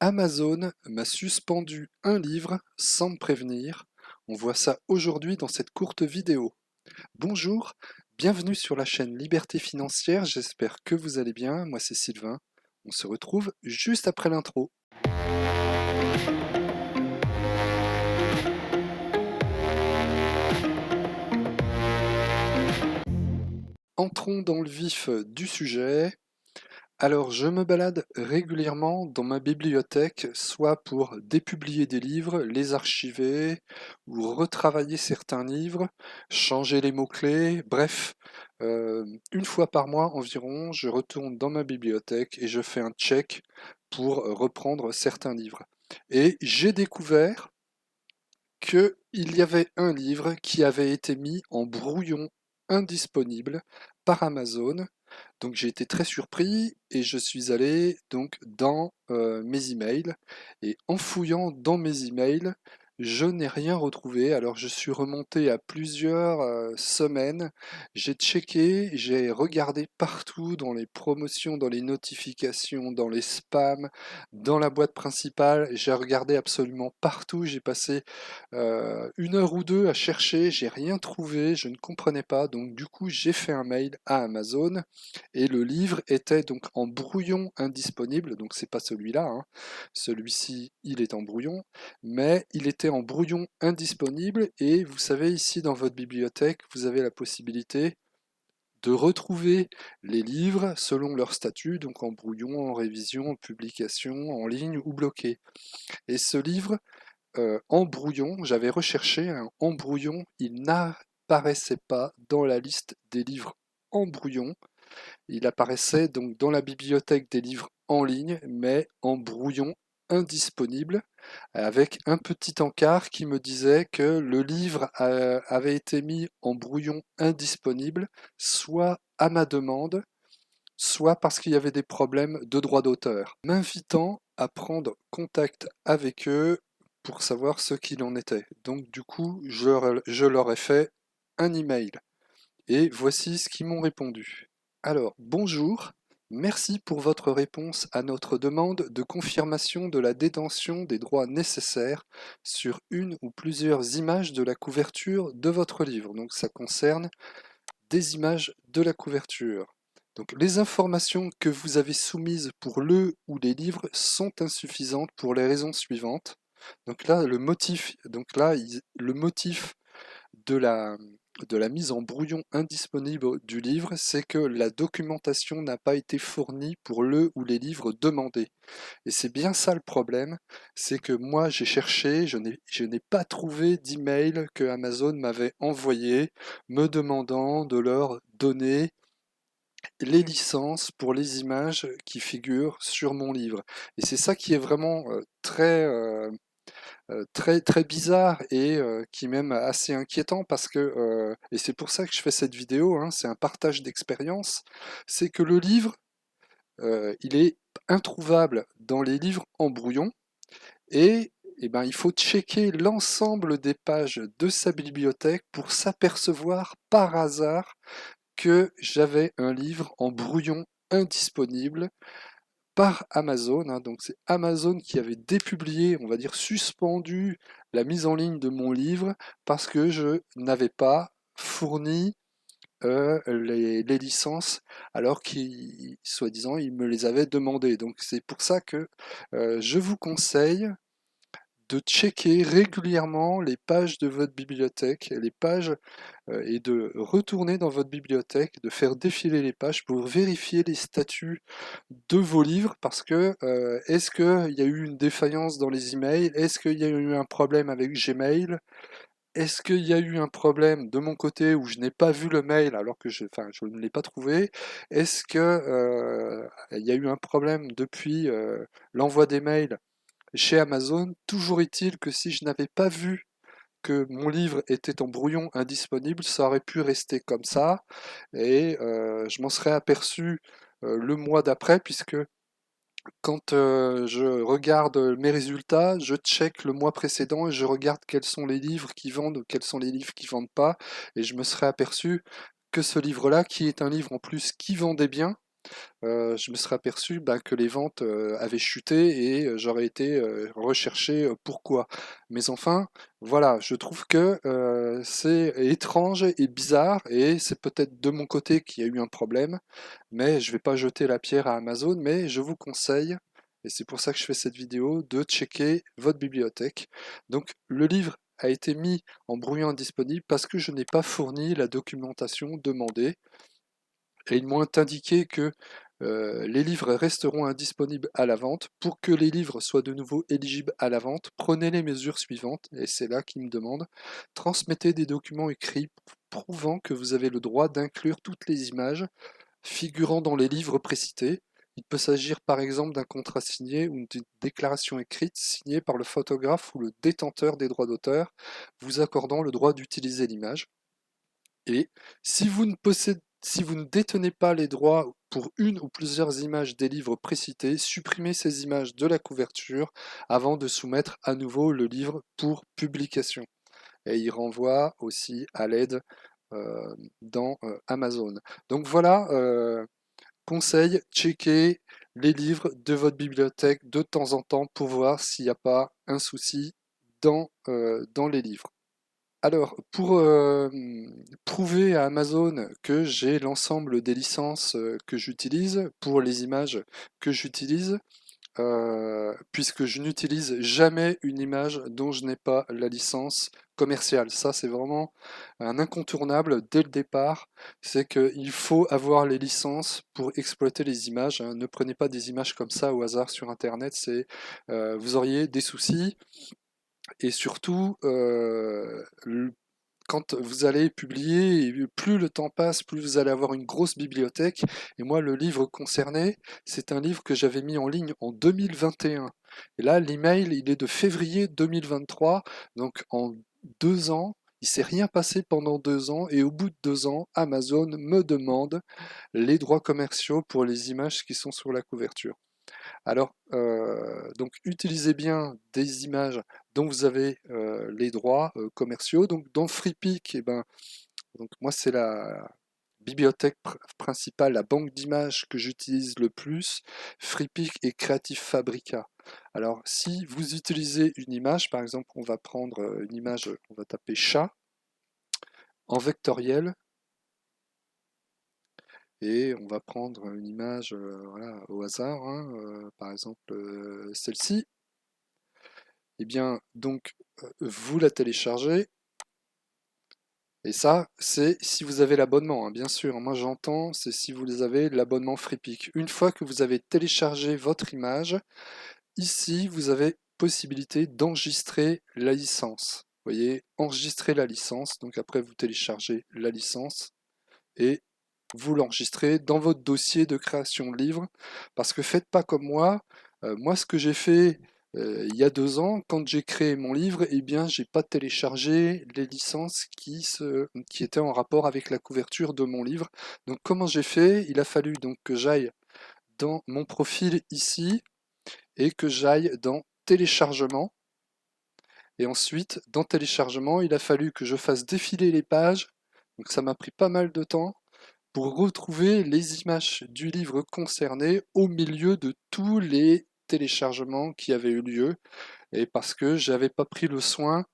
Amazon m'a suspendu un livre sans me prévenir. On voit ça aujourd'hui dans cette courte vidéo. Bonjour, bienvenue sur la chaîne Liberté Financière, j'espère que vous allez bien, moi c'est Sylvain. On se retrouve juste après l'intro. Entrons dans le vif du sujet. Alors, je me balade régulièrement dans ma bibliothèque, soit pour dépublier des livres, les archiver, ou retravailler certains livres, changer les mots-clés, bref, une fois par mois environ, je retourne dans ma bibliothèque et je fais un check pour reprendre certains livres. Et j'ai découvert qu'il y avait un livre qui avait été mis en brouillon indisponible par Amazon. Donc j'ai été très surpris et je suis allé donc dans mes emails et en fouillant dans mes emails, je n'ai rien retrouvé. Alors je suis remonté à plusieurs semaines, j'ai checké, j'ai regardé partout dans les promotions, dans les notifications, dans les spams, dans la boîte principale, j'ai regardé absolument partout, j'ai passé une heure ou deux à chercher, j'ai rien trouvé, je ne comprenais pas, donc du coup j'ai fait un mail à Amazon et le livre était donc en brouillon indisponible, donc c'est pas celui-là, hein. Celui-ci il est en brouillon, mais il était en brouillon indisponible et vous savez ici dans votre bibliothèque vous avez la possibilité de retrouver les livres selon leur statut, donc en brouillon, en révision, en publication, en ligne ou bloqué. Et ce livre en brouillon, j'avais recherché un en brouillon, il n'apparaissait pas dans la liste des livres en brouillon. Il apparaissait donc dans la bibliothèque des livres en ligne, mais en brouillon indisponible, avec un petit encart qui me disait que le livre avait été mis en brouillon indisponible, soit à ma demande, soit parce qu'il y avait des problèmes de droit d'auteur, m'invitant à prendre contact avec eux pour savoir ce qu'il en était. Donc du coup, je leur ai fait un email. Et voici ce qu'ils m'ont répondu. Alors, bonjour, merci pour votre réponse à notre demande de confirmation de la détention des droits nécessaires sur une ou plusieurs images de la couverture de votre livre. Donc ça concerne des images de la couverture. Donc les informations que vous avez soumises pour le ou les livres sont insuffisantes pour les raisons suivantes. Donc là, le motif de la mise en brouillon indisponible du livre, c'est que la documentation n'a pas été fournie pour le ou les livres demandés. Et c'est bien ça le problème, c'est que moi j'ai cherché, je n'ai pas trouvé d'email que Amazon m'avait envoyé me demandant de leur donner les licences pour les images qui figurent sur mon livre. Et c'est ça qui est vraiment très bizarre et qui est même assez inquiétant parce que, et c'est pour ça que je fais cette vidéo, hein, c'est un partage d'expérience, c'est que le livre, il est introuvable dans les livres en brouillon et ben, il faut checker l'ensemble des pages de sa bibliothèque pour s'apercevoir par hasard que j'avais un livre en brouillon indisponible par Amazon, hein. Donc c'est Amazon qui avait dépublié, on va dire suspendu la mise en ligne de mon livre parce que je n'avais pas fourni les licences alors qu'ils, soi-disant, ils me les avaient demandées. Donc c'est pour ça que je vous conseille de checker régulièrement les pages de votre bibliothèque, les pages et de retourner dans votre bibliothèque, de faire défiler les pages pour vérifier les statuts de vos livres parce que est-ce qu'il y a eu une défaillance dans les emails? Est-ce qu'il y a eu un problème avec Gmail? Est-ce qu'il y a eu un problème de mon côté où je n'ai pas vu le mail alors que je ne l'ai pas trouvé? Est-ce que il y a eu un problème depuis l'envoi des mails chez Amazon? Toujours est-il que si je n'avais pas vu que mon livre était en brouillon indisponible, ça aurait pu rester comme ça et je m'en serais aperçu le mois d'après puisque quand je regarde mes résultats, je check le mois précédent et je regarde quels sont les livres qui vendent, quels sont les livres qui vendent pas et je me serais aperçu que ce livre-là, qui est un livre en plus qui vendait bien, je me serais aperçu que les ventes avaient chuté et j'aurais été recherché pourquoi. Mais enfin, voilà, je trouve que c'est étrange et bizarre et c'est peut-être de mon côté qu'il y a eu un problème, mais je vais pas jeter la pierre à Amazon, mais je vous conseille, et c'est pour ça que je fais cette vidéo, de checker votre bibliothèque. Donc le livre a été mis en brouillon indisponible parce que je n'ai pas fourni la documentation demandée. Et ils m'ont indiqué que les livres resteront indisponibles à la vente. Pour que les livres soient de nouveau éligibles à la vente, prenez les mesures suivantes, et c'est là qu'ils me demandent. Transmettez des documents écrits prouvant que vous avez le droit d'inclure toutes les images figurant dans les livres précités. Il peut s'agir par exemple d'un contrat signé ou d'une déclaration écrite signée par le photographe ou le détenteur des droits d'auteur, vous accordant le droit d'utiliser l'image. Et si vous ne détenez pas les droits pour une ou plusieurs images des livres précités, supprimez ces images de la couverture avant de soumettre à nouveau le livre pour publication. Et il renvoie aussi à l'aide dans Amazon. Donc voilà, conseil, checkez les livres de votre bibliothèque de temps en temps pour voir s'il n'y a pas un souci dans les livres. Alors, pour prouver à Amazon que j'ai l'ensemble des licences que j'utilise pour les images que j'utilise, puisque je n'utilise jamais une image dont je n'ai pas la licence commerciale. Ça, c'est vraiment un incontournable dès le départ. C'est qu'il faut avoir les licences pour exploiter les images, hein. Ne prenez pas des images comme ça au hasard sur Internet. Vous auriez des soucis. Et surtout, quand vous allez publier, et plus le temps passe, plus vous allez avoir une grosse bibliothèque. Et moi, le livre concerné, c'est un livre que j'avais mis en ligne en 2021. Et là, l'email, il est de février 2023. Donc en 2 ans, il s'est rien passé pendant 2 ans. Et au bout de 2 ans, Amazon me demande les droits commerciaux pour les images qui sont sur la couverture. Alors, donc utilisez bien des images dont vous avez les droits commerciaux. Donc dans FreePic, donc moi c'est la bibliothèque principale, la banque d'images que j'utilise le plus, FreePic et Creative Fabrica. Alors si vous utilisez une image, par exemple on va prendre une image, on va taper chat en vectoriel, et on va prendre une image voilà, au hasard, hein, par exemple celle-ci. Eh bien, donc, vous la téléchargez, et ça, c'est si vous avez l'abonnement, hein, bien sûr. Moi, j'entends, c'est si vous avez l'abonnement FreePic. Une fois que vous avez téléchargé votre image, ici, vous avez possibilité d'enregistrer la licence. Vous voyez, enregistrer la licence. Donc après, vous téléchargez la licence et vous l'enregistrez dans votre dossier de création de livre. Parce que faites pas comme moi. Moi, ce que j'ai fait il y a 2 ans, quand j'ai créé mon livre, eh bien, j'ai pas téléchargé les licences qui étaient en rapport avec la couverture de mon livre. Donc, comment j'ai fait? Il a fallu donc que j'aille dans mon profil ici et que j'aille dans téléchargement. Et ensuite, dans téléchargement, il a fallu que je fasse défiler les pages. Donc, ça m'a pris pas mal de temps pour retrouver les images du livre concerné au milieu de tous les téléchargements qui avaient eu lieu, et parce que j'avais pas pris le soin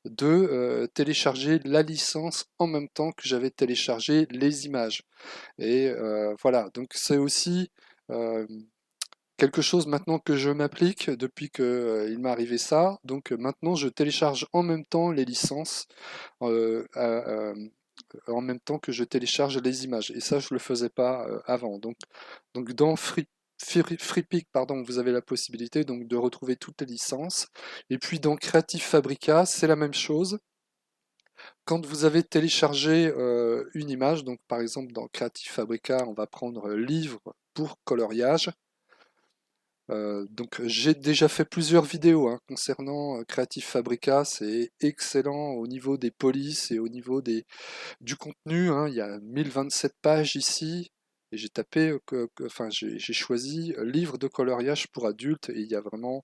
de télécharger la licence en même temps que j'avais téléchargé les images. Et voilà, donc c'est aussi euh, quelque chose maintenant que je m'applique depuis qu'il m'est arrivé ça. Donc maintenant je télécharge en même temps les licences en même temps que je télécharge les images. Et ça, je ne le faisais pas avant. Donc dans FreePic, pardon, vous avez la possibilité donc, de retrouver toutes les licences. Et puis dans Creative Fabrica, c'est la même chose. Quand vous avez téléchargé une image, donc par exemple dans Creative Fabrica, on va prendre livre pour coloriage. Donc j'ai déjà fait plusieurs vidéos hein, concernant Creative Fabrica, c'est excellent au niveau des polices et au niveau du contenu, hein. Il y a 1027 pages ici, et j'ai tapé, enfin j'ai choisi livre de coloriage pour adultes, et il y a vraiment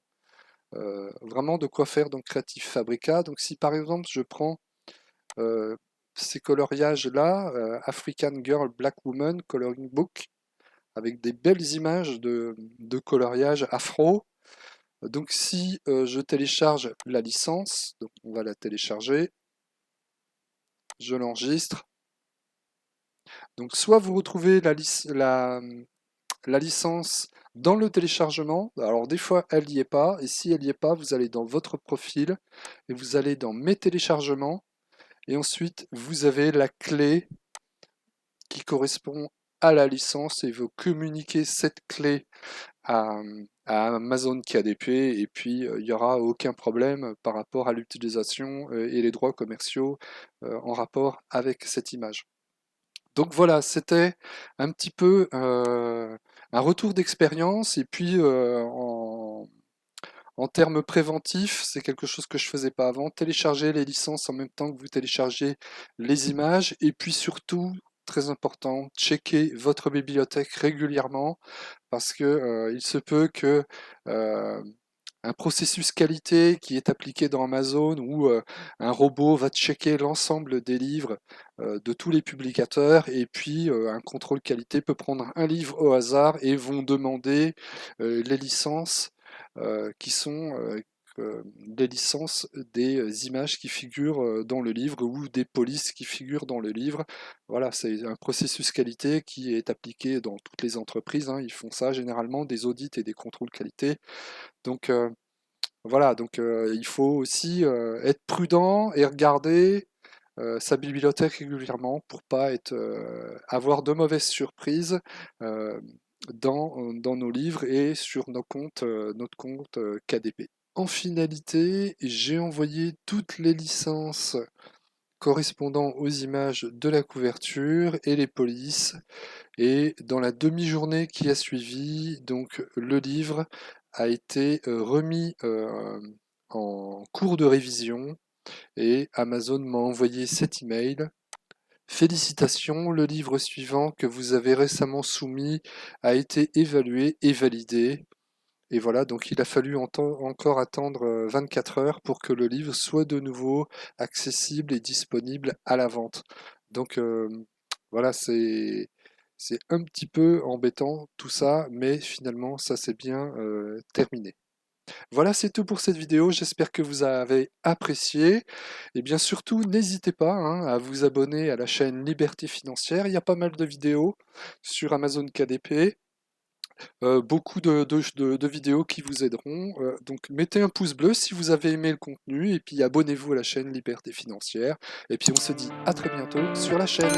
de quoi faire dans Creative Fabrica. Donc si par exemple je prends euh, ces coloriages-là, African Girl Black Woman Coloring Book, avec des belles images de coloriage afro. Donc si je télécharge la licence, donc on va la télécharger, je l'enregistre. Donc soit vous retrouvez la licence dans le téléchargement, alors des fois elle n'y est pas, et si elle n'y est pas, vous allez dans votre profil, et vous allez dans mes téléchargements, et ensuite vous avez la clé qui correspond à la licence, et vous communiquez cette clé à, à Amazon KDP, et puis il n'y aura aucun problème par rapport à l'utilisation et les droits commerciaux en rapport avec cette image. Donc voilà, c'était un petit peu un retour d'expérience, et puis en termes préventifs, c'est quelque chose que je faisais pas avant, télécharger les licences en même temps que vous téléchargez les images, et puis surtout, très important, checker votre bibliothèque régulièrement, parce que il se peut que euh, un processus qualité qui est appliqué dans Amazon, où un robot va checker l'ensemble des livres de tous les publicateurs, et puis un contrôle qualité peut prendre un livre au hasard et vont demander les licences qui sont les licences des images qui figurent dans le livre, ou des polices qui figurent dans le livre. Voilà, c'est un processus qualité qui est appliqué dans toutes les entreprises, hein. Ils font ça généralement, des audits et des contrôles qualité. Donc voilà, donc il faut aussi être prudent et regarder sa bibliothèque régulièrement pour pas avoir de mauvaises surprises euh, dans nos livres et sur notre compte KDP. En finalité, j'ai envoyé toutes les licences correspondant aux images de la couverture et les polices. Et dans la demi-journée qui a suivi, donc le livre a été remis en cours de révision, et Amazon m'a envoyé cet email. Félicitations, le livre suivant que vous avez récemment soumis a été évalué et validé. Et voilà, donc il a fallu encore attendre 24 heures pour que le livre soit de nouveau accessible et disponible à la vente. Donc voilà, c'est un petit peu embêtant tout ça, mais finalement ça s'est bien terminé. Voilà, c'est tout pour cette vidéo. J'espère que vous avez apprécié. Et bien surtout, n'hésitez pas, hein, à vous abonner à la chaîne Liberté Financière. Il y a pas mal de vidéos sur Amazon KDP. Beaucoup de vidéos qui vous aideront. Donc mettez un pouce bleu si vous avez aimé le contenu, et puis abonnez-vous à la chaîne Liberté Financière. Et puis on se dit à très bientôt sur la chaîne.